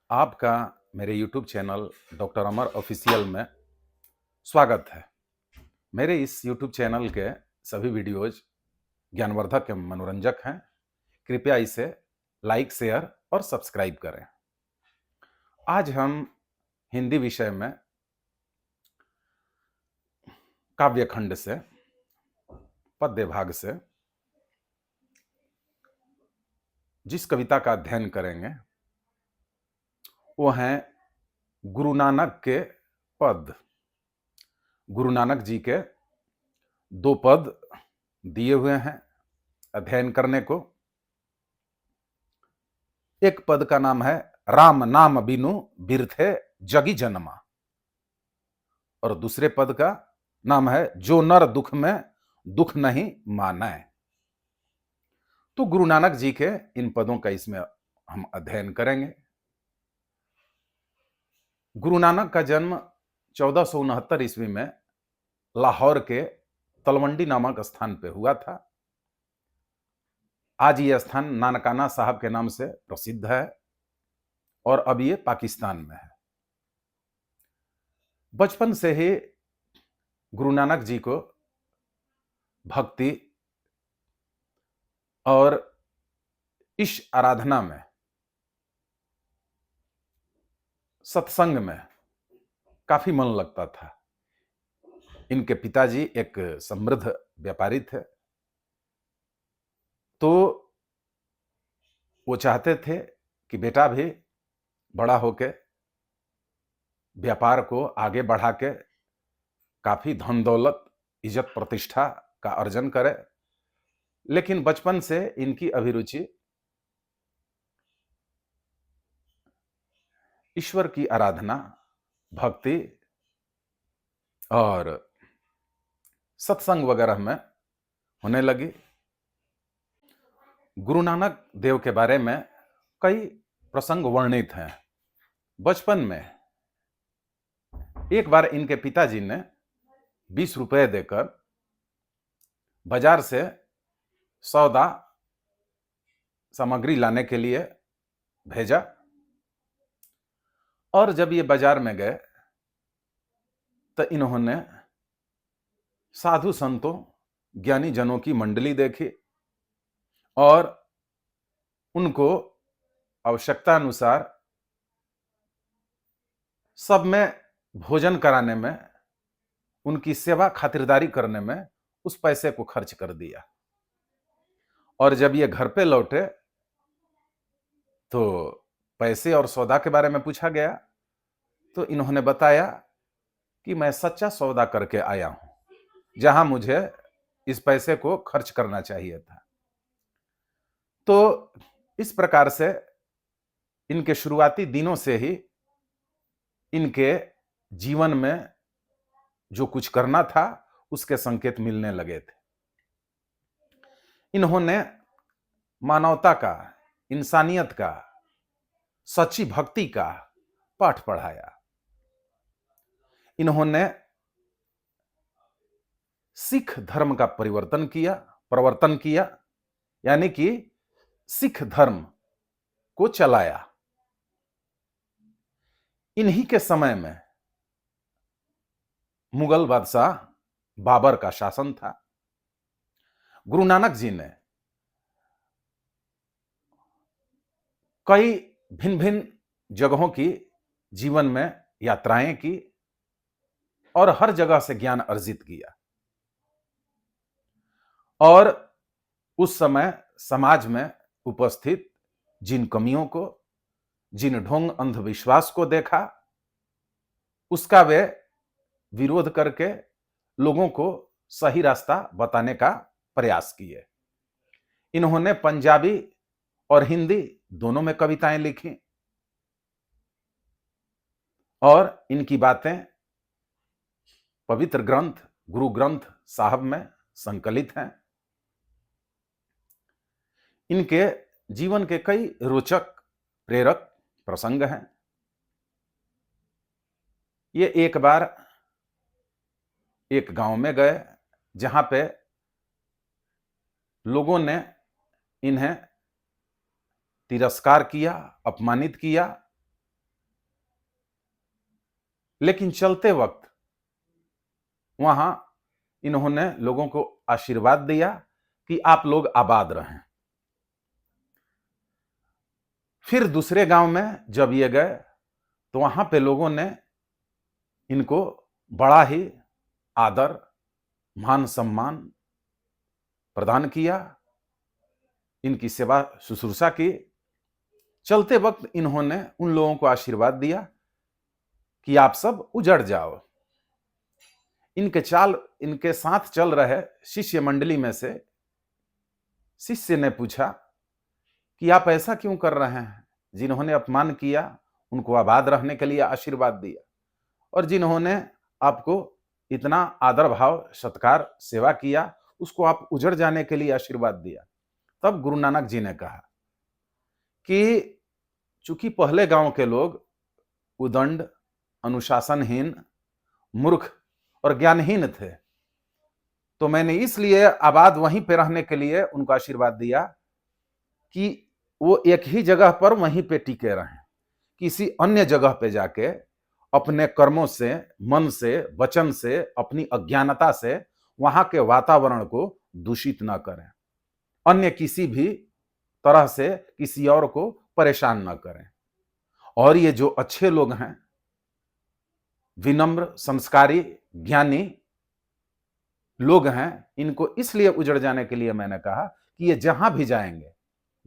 आपका मेरे YouTube channel doctor अमर official में स्वागत है। मेरे इस YouTube चैनल के सभी वीडियोज ज्ञानवर्धक एवं मनोरंजक हैं। कृपया इसे लाइक, शेयर और सब्सक्राइब करें। आज हम हिंदी विषय में काव्यखंड से, पद्य भाग से जिस कविता का अध्ययन करेंगे वो हैं गुरु नानक के पद। गुरु नानक जी के 2 पद दिए हुए हैं अध्ययन करने को। एक पद का नाम है राम नाम बिनु बिरथे जगी जन्मा, और दूसरे पद का नाम है जो नर दुख में दुख नहीं माने। तो गुरु नानक जी के इन पदों का इसमें हम अध्ययन करेंगे। गुरु नानक का जन्म 1469 ईस्वी में लाहौर के तलवंडी नामक स्थान पे हुआ था। आज ये स्थान नानकाना साहब के नाम से प्रसिद्ध है और अब ये पाकिस्तान में है। बचपन से ही गुरु नानक जी को भक्ति और इस आराधना में, सत्संग में काफी मन लगता था। इनके पिताजी एक समृद्ध व्यापारी थे, तो वो चाहते थे कि बेटा भी बड़ा होके व्यापार को आगे बढ़ा के काफी धन दौलत, इज्जत प्रतिष्ठा का अर्जन करे। लेकिन बचपन से इनकी अभिरुचि ईश्वर की आराधना, भक्ति और सत्संग वगैरह में होने लगी। गुरु नानक देव के बारे में कई प्रसंग वर्णित हैं। बचपन में एक बार इनके पिताजी ने 20 रुपए देकर बाजार से सौदा सामग्री लाने के लिए भेजा, और जब ये बाजार में गए तो इन्होंने साधु संतों, ज्ञानी जनों की मंडली देखी और उनको आवश्यकता अनुसार सब में भोजन कराने में, उनकी सेवा खातिरदारी करने में उस पैसे को खर्च कर दिया। और जब ये घर पे लौटे तो पैसे और सौदा के बारे में पूछा गया, तो इन्होंने बताया कि मैं सच्चा सौदा करके आया हूं, जहां मुझे इस पैसे को खर्च करना चाहिए था। तो इस प्रकार से इनके शुरुआती दिनों से ही इनके जीवन में जो कुछ करना था उसके संकेत मिलने लगे थे। इन्होंने मानवता का, इंसानियत का, सच्ची भक्ति का पाठ पढ़ाया। इन्होंने सिख धर्म का प्रवर्तन किया, यानी कि सिख धर्म को चलाया। इन्हीं के समय में मुगल बादशाह बाबर का शासन था। गुरु नानक जी ने कई भिन्न भिन्न जगहों की जीवन में यात्राएं की और हर जगह से ज्ञान अर्जित किया। और उस समय समाज में उपस्थित जिन कमियों को, जिन ढोंग अंधविश्वास को देखा, उसका वे विरोध करके लोगों को सही रास्ता बताने का प्रयास किए। इन्होंने पंजाबी और हिंदी दोनों में कविताएं लिखी और इनकी बातें पवित्र ग्रंथ गुरु ग्रंथ साहब में संकलित हैं। इनके जीवन के कई रोचक, प्रेरक प्रसंग हैं। ये एक बार एक गांव में गए जहां पे लोगों ने इन्हें तिरस्कार किया, अपमानित किया, लेकिन चलते वक्त वहां इन्होंने लोगों को आशीर्वाद दिया कि आप लोग आबाद रहें। फिर दूसरे गांव में जब ये गए तो वहां पे लोगों ने इनको बड़ा ही आदर, मान सम्मान प्रदान किया, इनकी सेवा शुश्रूषा की। चलते वक्त इन्होंने उन लोगों को आशीर्वाद दिया कि आप सब उजड़ जाओ। इनके साथ चल रहे शिष्य मंडली में से शिष्य ने पूछा कि आप ऐसा क्यों कर रहे हैं? जिन्होंने अपमान किया उनको आबाद रहने के लिए आशीर्वाद दिया, और जिन्होंने आपको इतना आदर भाव सत्कार सेवा किया उसको आप उजड़ जाने के लिए आशीर्वाद दिया। तब गुरु नानक जी ने कहा कि चूंकि पहले गांव के लोग उदंड, अनुशासनहीन, मूर्ख और ज्ञानहीन थे, तो मैंने इसलिए आबाद वहीं पे रहने के लिए उनको आशीर्वाद दिया कि वो एक ही जगह पर वहीं पे टिके रहें, किसी अन्य जगह पे जाके अपने कर्मों से, मन से, वचन से, अपनी अज्ञानता से वहां के वातावरण को दूषित न करें, अन्य किसी भी तरह से किसी और को परेशान न करें। और ये जो अच्छे लोग हैं, विनम्र, संस्कारी, ज्ञानी लोग हैं, इनको इसलिए उजड़ जाने के लिए मैंने कहा कि ये जहां भी जाएंगे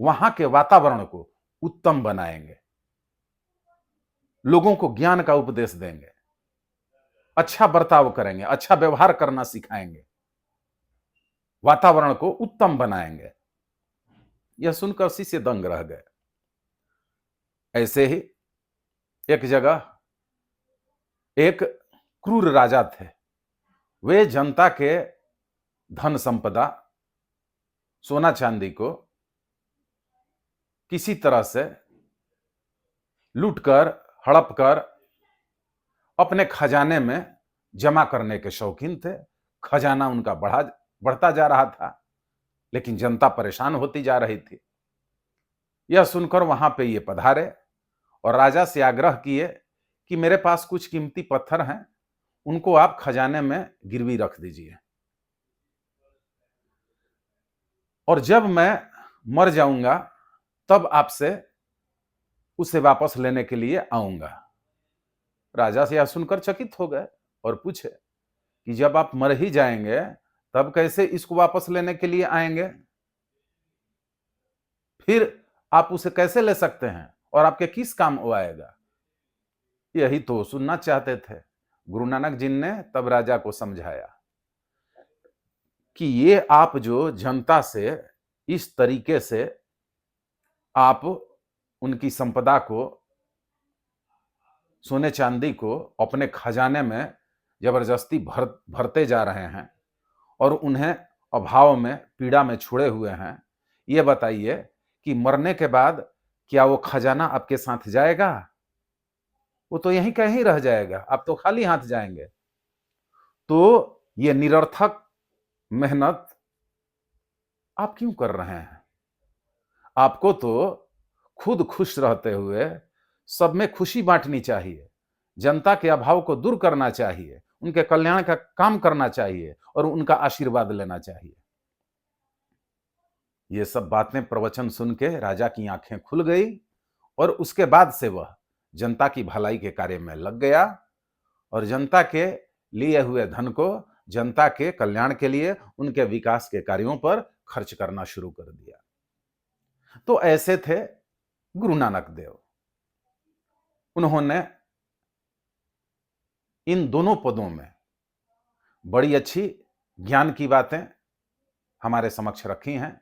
वहां के वातावरण को उत्तम बनाएंगे, लोगों को ज्ञान का उपदेश देंगे, अच्छा बर्ताव करेंगे, अच्छा व्यवहार करना सिखाएंगे, वातावरण को उत्तम बनाएंगे। यह सुनकर शिष्य दंग रह गए। ऐसे ही एक जगह एक क्रूर राजा थे। वे जनता के धन संपदा, सोना चांदी को किसी तरह से लूटकर, हड़प कर अपने खजाने में जमा करने के शौकीन थे। खजाना उनका बढ़ता जा रहा था, लेकिन जनता परेशान होती जा रही थी। यह सुनकर वहां पे ये पधारे और राजा से आग्रह किए कि मेरे पास कुछ कीमती पत्थर हैं, उनको आप खजाने में गिरवी रख दीजिए, और जब मैं मर जाऊंगा तब आपसे उसे वापस लेने के लिए आऊंगा। राजा से यह सुनकर चकित हो गए और पूछे कि जब आप मर ही जाएंगे तब कैसे इसको वापस लेने के लिए आएंगे? फिर आप उसे कैसे ले सकते हैं और आपके किस काम वो आएगा? यही तो सुनना चाहते थे। गुरु नानक जी ने तब राजा को समझाया कि ये आप जो जनता से इस तरीके से आप उनकी संपदा को, सोने चांदी को अपने खजाने में जबरदस्ती भरते जा रहे हैं और उन्हें अभाव में, पीड़ा में छोड़े हुए हैं, ये बताइए कि मरने के बाद क्या वो खजाना आपके साथ जाएगा? वो तो यहीं कहीं रह जाएगा, आप तो खाली हाथ जाएंगे। तो ये निरर्थक मेहनत आप क्यों कर रहे हैं? आपको तो खुद खुश रहते हुए सब में खुशी बांटनी चाहिए, जनता के अभाव को दूर करना चाहिए, उनके कल्याण का काम करना चाहिए और उनका आशीर्वाद लेना चाहिए। ये सब बातें, प्रवचन सुन के राजा की आंखें खुल गई और उसके बाद से वह जनता की भलाई के कार्य में लग गया और जनता के लिए हुए धन को जनता के कल्याण के लिए, उनके विकास के कार्यों पर खर्च करना शुरू कर दिया। तो ऐसे थे गुरु नानक देव। उन्होंने इन दोनों पदों में बड़ी अच्छी ज्ञान की बातें हमारे समक्ष रखी हैं।